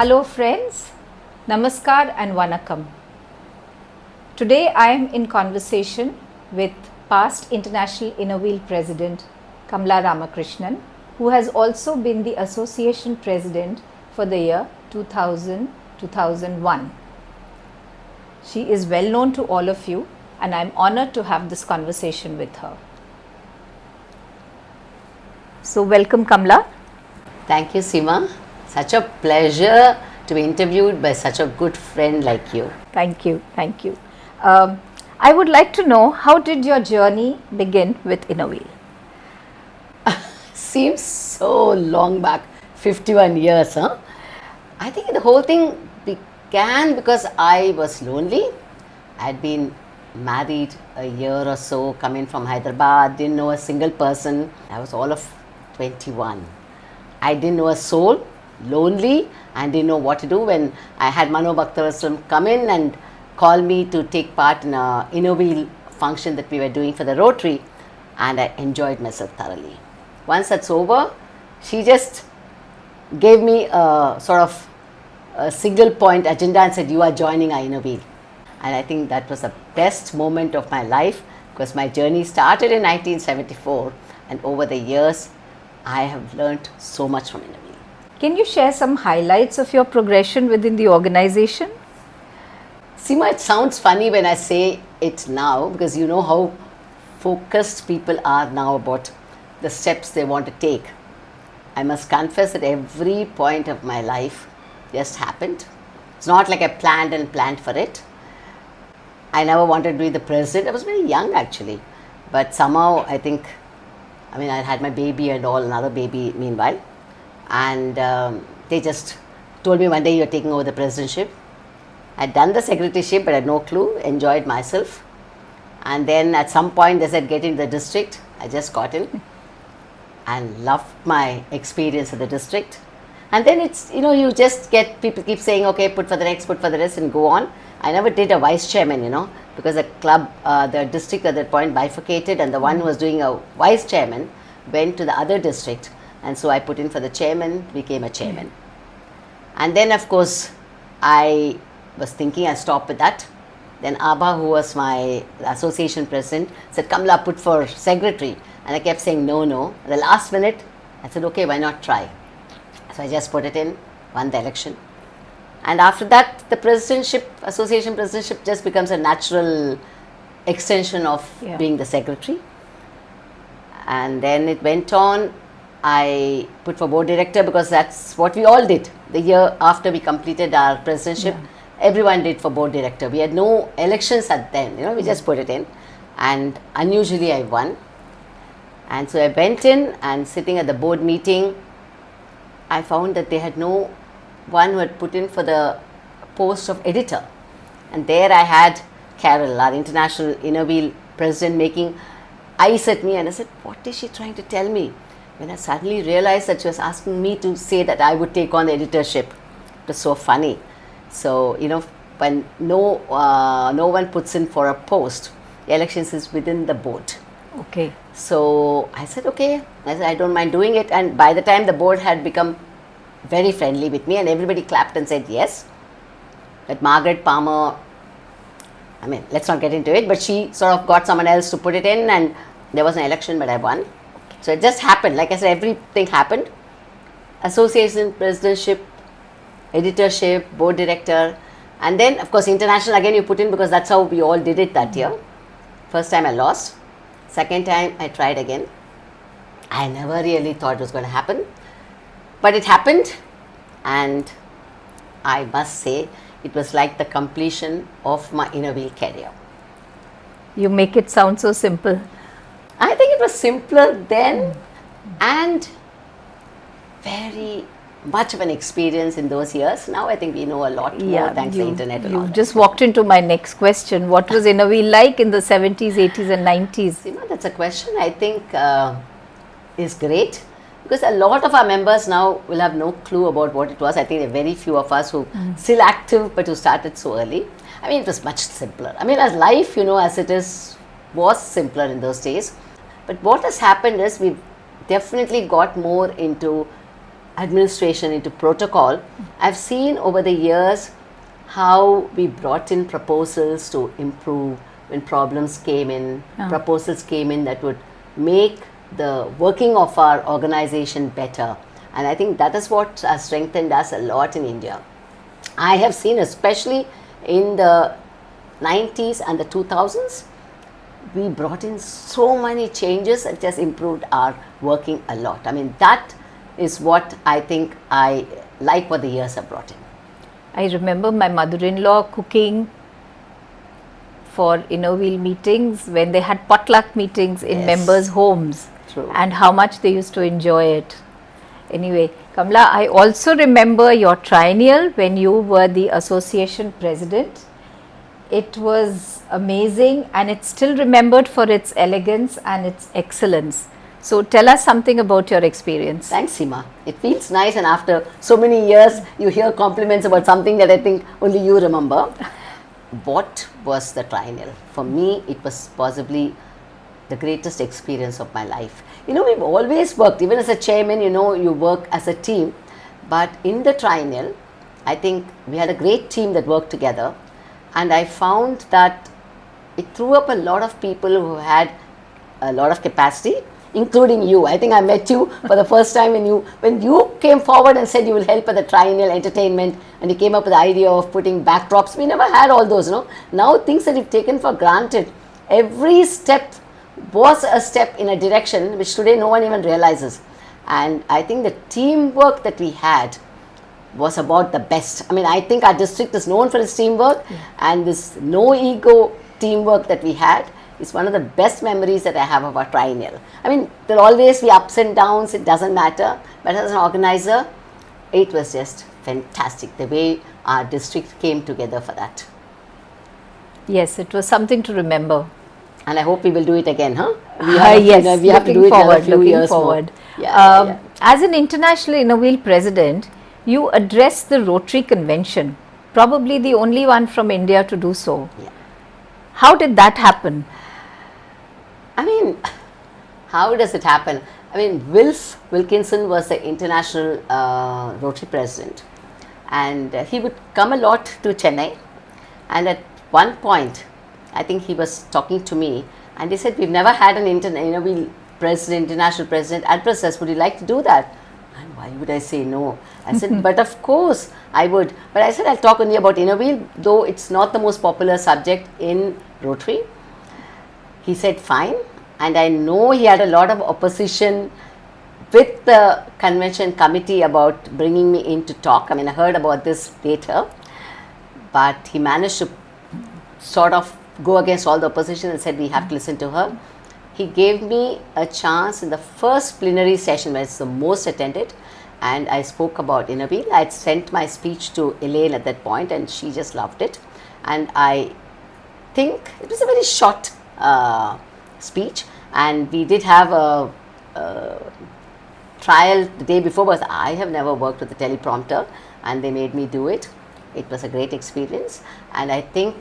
Hello friends, Namaskar and Vanakkam. Today I am in conversation with past International Inner Wheel President Kamala Ramakrishnan, who has also been the Association President for the year 2000-2001. She is well known to all of you and I am honored to have this conversation with her. So welcome Kamala. Thank you, Seema. Such a pleasure to be interviewed by such a good friend like you. Thank you. I would like to know, how did your journey begin with Inner Wheel? Seems so long back, 51 years, huh? I think the whole thing began because I was lonely. I had been married a year or so, coming from Hyderabad, didn't know a single person. I was all of 21. I didn't know a soul, lonely, and didn't know what to do when I had Mano Bhaktavasalam come in and call me to take part in a Inner Wheel function that we were doing for the Rotary, and I enjoyed myself thoroughly. Once that's over, she just gave me a sort of a single point agenda and said, you are joining our Inner Wheel. And I think that was the best moment of my life, because my journey started in 1974, and over the years I have learnt so much from Inner Wheel. Can you share some highlights of your progression within the organization? Seema, it sounds funny when I say it now, because you know how focused people are now about the steps they want to take. I must confess that every point of my life just happened. It's not like I planned for it. I never wanted to be the president. I was very young actually, but somehow I had my baby and all, another baby meanwhile, and they just told me one day, you're taking over the presidentship. I'd done the secretaryship but I had no clue, enjoyed myself, and then at some point they said, get into the district. I just got in and loved my experience in the district. And then it's, you just get, people keep saying, okay, put for the next, and go on. I never did a vice chairman, because the club, the district at that point bifurcated, and the one who was doing a vice chairman went to the other district. And so I put in for the chairman, became a chairman. And then, of course, I was thinking I'll stop with that. Then Abha, who was my association president, said, Kamala, put for secretary. And I kept saying, no. At the last minute, I said, okay, why not try? So I just put it in, won the election. And after that, the association presidentship just becomes a natural extension of being the secretary. And then it went on. I put for board director because that's what we all did. The year after we completed our presidentship, everyone did for board director. We had no elections at then, we just put it in. And unusually I won. And so I went in, and sitting at the board meeting, I found that they had no one who had put in for the post of editor. And there I had Carol, our International Inner Wheel President, making eyes at me, and I said, what is she trying to tell me? When I suddenly realized that she was asking me to say that I would take on the editorship. It was so funny. So, when no one puts in for a post, the elections is within the board. Okay. So I said, okay. I said, I don't mind doing it. And by the time the board had become very friendly with me, and everybody clapped and said yes. But Margaret Palmer, let's not get into it, but she sort of got someone else to put it in, and there was an election, but I won. So it just happened. Like I said, everything happened. Association presidentship, editorship, board director, and then of course international again you put in, because that's how we all did it that year. First time I lost. Second time I tried again. I never really thought it was going to happen, but it happened, and I must say it was like the completion of my Inner Wheel career. You make it sound so simple. I think it was simpler then, and very much of an experience in those years. Now I think we know a lot more thanks to the internet and all You that. just walked into my next question. What was Inner Wheel like in the 70s, 80s and 90s? That's a question I think is great, because a lot of our members now will have no clue about what it was. I think there are very few of us who still active but who started so early. It was much simpler. As life, as it is, was simpler in those days. But what has happened is we've definitely got more into administration, into protocol, I've seen over the years how we brought in proposals to improve when problems came in, proposals came in that would make the working of our organization better. And I think that is what has strengthened us a lot in India. I have seen, especially in the 90s and the 2000s, we brought in so many changes that just improved our working a lot. I mean, that is what I think I like what the years have brought in. I remember my mother-in-law cooking for inner wheel meetings when they had potluck meetings in members' homes. True. And how much they used to enjoy it. Anyway, Kamala, I also remember your triennial when you were the association president. It was amazing and it's still remembered for its elegance and its excellence. So tell us something about your experience. Thanks, Seema. It feels nice, and after so many years, you hear compliments about something that I think only you remember. What was the triennial? For me, it was possibly the greatest experience of my life. You know, we've always worked, even as a chairman, you know, you work as a team. But in the triennial, I think we had a great team that worked together. And I found that it threw up a lot of people who had a lot of capacity, including you. I think I met you for the first time when you came forward and said you will help at the triennial entertainment, and you came up with the idea of putting backdrops. We never had all those, no? Now things that you've taken for granted, every step was a step in a direction which today no one even realizes. And I think the teamwork that we had was about the best. I mean, I think our district is known for its teamwork, and this no ego teamwork that we had is one of the best memories that I have of our triennial. I mean, there'll always be ups and downs, it doesn't matter, but as an organizer, it was just fantastic the way our district came together for that. Yes, it was something to remember. And I hope we will do it again, huh? Yes, we have to do it in a few years forward. More. As an international inner wheel president, you addressed the Rotary Convention, probably the only one from India to do so. Yeah. How did that happen? I mean, how does it happen? I mean, Wilkinson was the international Rotary president, and he would come a lot to Chennai. And at one point, I think he was talking to me, and they said, "We've never had an international president address us. Would you like to do that?" And why would I say no? I said, "But of course I would." But I said, "I'll talk only about inner wheel, though it's not the most popular subject in Rotary." He said, "Fine." And I know he had a lot of opposition with the convention committee about bringing me in to talk. I mean, I heard about this later, but he managed to sort of go against all the opposition and said, "We have to listen to her." He gave me a chance in the first plenary session, where it's the most attended, and I spoke about inner wheel. I had sent my speech to Elaine at that point, and she just loved it. And I think it was a very short speech, and we did have a trial the day before, but I have never worked with a teleprompter, and they made me do it. It was a great experience, and I think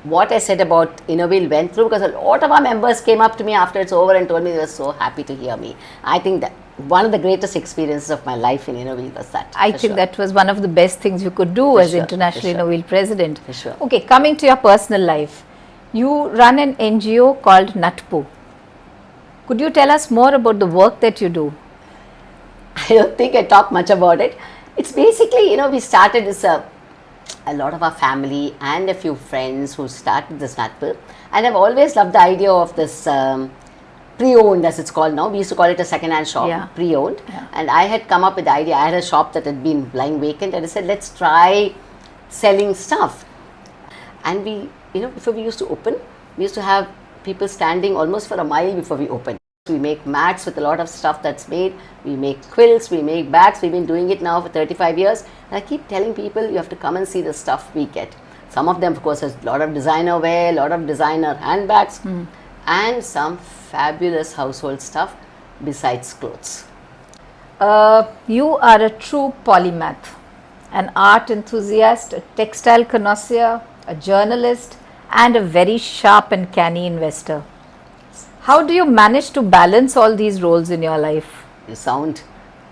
what I said about inner wheel went through, because a lot of our members came up to me after it's over and told me they were so happy to hear me. I think that one of the greatest experiences of my life in inner wheel was that. I think that was one of the best things you could do as international inner wheel president. For sure. Okay, coming to your personal life, you run an NGO called Natpu. Could you tell us more about the work that you do? I don't think I talk much about it. It's basically, we started this, a lot of our family and a few friends who started this Natpu, and I've always loved the idea of this pre-owned, as it's called now. We used to call it a second-hand shop, pre-owned. Yeah. And I had come up with the idea. I had a shop that had been lying vacant, and I said, let's try selling stuff. And we, before we used to open, we used to have people standing almost for a mile before we opened. We make mats with a lot of stuff that's made. We make quilts, we make bags. We've been doing it now for 35 years. And I keep telling people, you have to come and see the stuff we get. Some of them, of course, has a lot of designer wear, a lot of designer handbags, and some fabulous household stuff besides clothes. You are a true polymath, an art enthusiast, a textile connoisseur, a journalist, and a very sharp and canny investor. How do you manage to balance all these roles in your life? You sound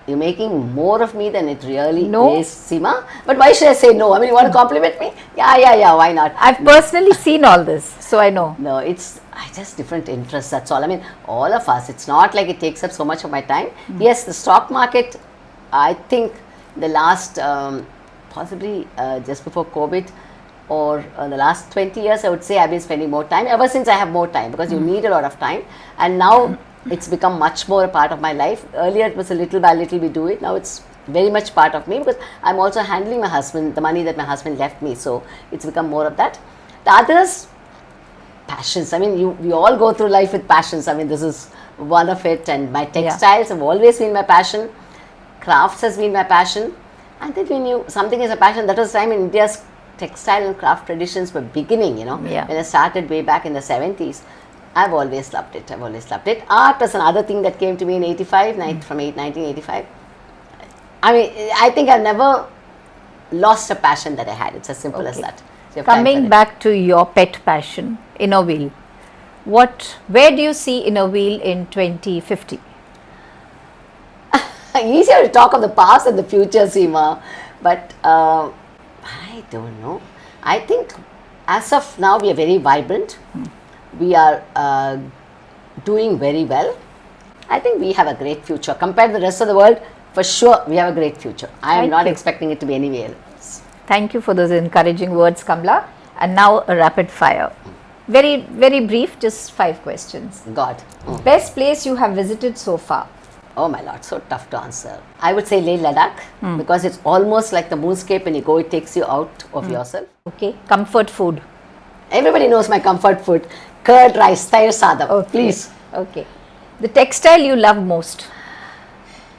you're making more of me than it really No. is, Seema. But why should I say no? I mean, you want to compliment me? Yeah, why not? I've personally seen all this, so I know. No, it's just different interests, that's all. I mean, all of us, it's not like it takes up so much of my time. Yes, the stock market, I think the last, possibly just before COVID, or the last 20 years, I would say I've been spending more time, ever since I have more time, because you need a lot of time. And now it's become much more a part of my life. Earlier it was a little by little we do it. Now it's very much part of me, because I'm also handling my husband, the money that my husband left me. So it's become more of that. The others, passions. I mean, we all go through life with passions. I mean, this is one of it. And my textiles have always been my passion. Crafts has been my passion. And then when something is a passion, that was the time in India's textile and craft traditions were beginning, when I started way back in the 70s. I've always loved it. Art was another thing that came to me in 1985. I mean, I think I've never lost a passion that I had. It's as simple as that. So coming back to your pet passion, Inner Wheel, where do you see Inner Wheel in 2050? Easier to talk of the past than the future, Seema. But I don't know. I think as of now we are very vibrant. We are doing very well. I think we have a great future. Compared to the rest of the world, for sure we have a great future. I am not expecting it to be anywhere else. Thank you for those encouraging words, Kamala. And now a rapid fire. Very, very brief, just 5 questions. God. Best place you have visited so far? Oh my Lord, so tough to answer. I would say Leh Ladakh, because it's almost like the moonscape. When you go, it takes you out of yourself. Okay. Comfort food? Everybody knows my comfort food. Curd rice, thair sadam. Okay. Please. Okay. The textile you love most?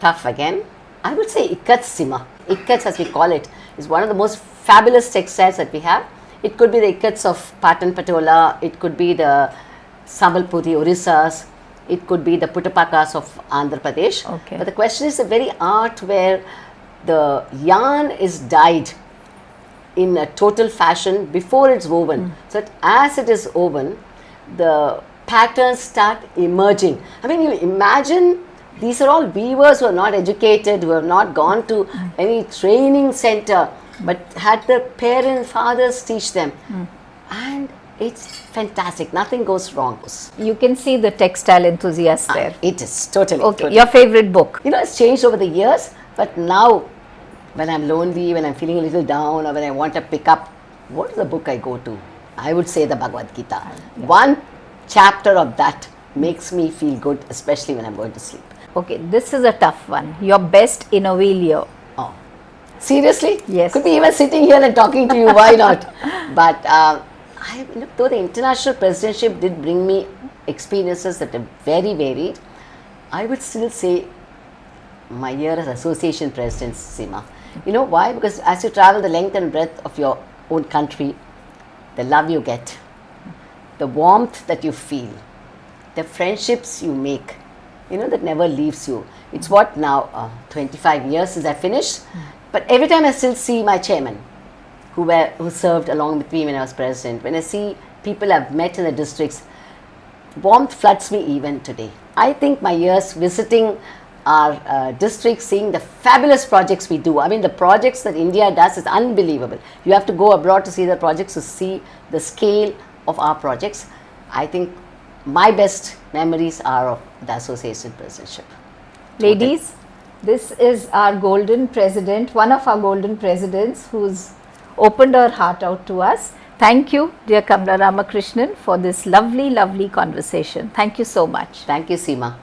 Tough again. I would say Ikkats, Seema. Ikkats, as we call it, is one of the most fabulous textiles that we have. It could be the Ikkats of Patan Patola. It could be the Sambalpuri, Orissas. It could be the Puttapakas of Andhra Pradesh. Okay. But the question is a very art where the yarn is dyed in a total fashion before it's woven. So that as it is woven, the patterns start emerging. I mean, you imagine these are all weavers who are not educated, who have not gone to any training center, but had their parents, fathers teach them. And it's fantastic. Nothing goes wrong. You can see the textile enthusiast there. It is totally. Okay. Totally. Your favorite book? It's changed over the years, but now when I'm lonely, when I'm feeling a little down, or when I want to pick up, what is the book I go to? I would say the Bhagavad Gita. One chapter of that makes me feel good, especially when I'm going to sleep. Okay, this is a tough one. Your best Inner Wheel year? Oh, seriously? Yes. Could be even sitting here and talking to you. Why not? But though the international presidency did bring me experiences that are very varied, I would still say my year as association president, Seema. You know why? Because as you travel the length and breadth of your own country, the love you get, the warmth that you feel, the friendships you make, that never leaves you. It's what now, 25 years since I finished, but every time I still see my chairman, who served along with me when I was president, when I see people I've met in the districts, warmth floods me even today. I think my years visiting our districts, seeing the fabulous projects we do. I mean, the projects that India does is unbelievable. You have to go abroad to see the projects, to see the scale of our projects. I think my best memories are of the association presidentship. Ladies, this is our golden president, one of our golden presidents who's opened her heart out to us. Thank you, dear Kamala Ramakrishnan, for this lovely, lovely conversation. Thank you so much. Thank you, Seema.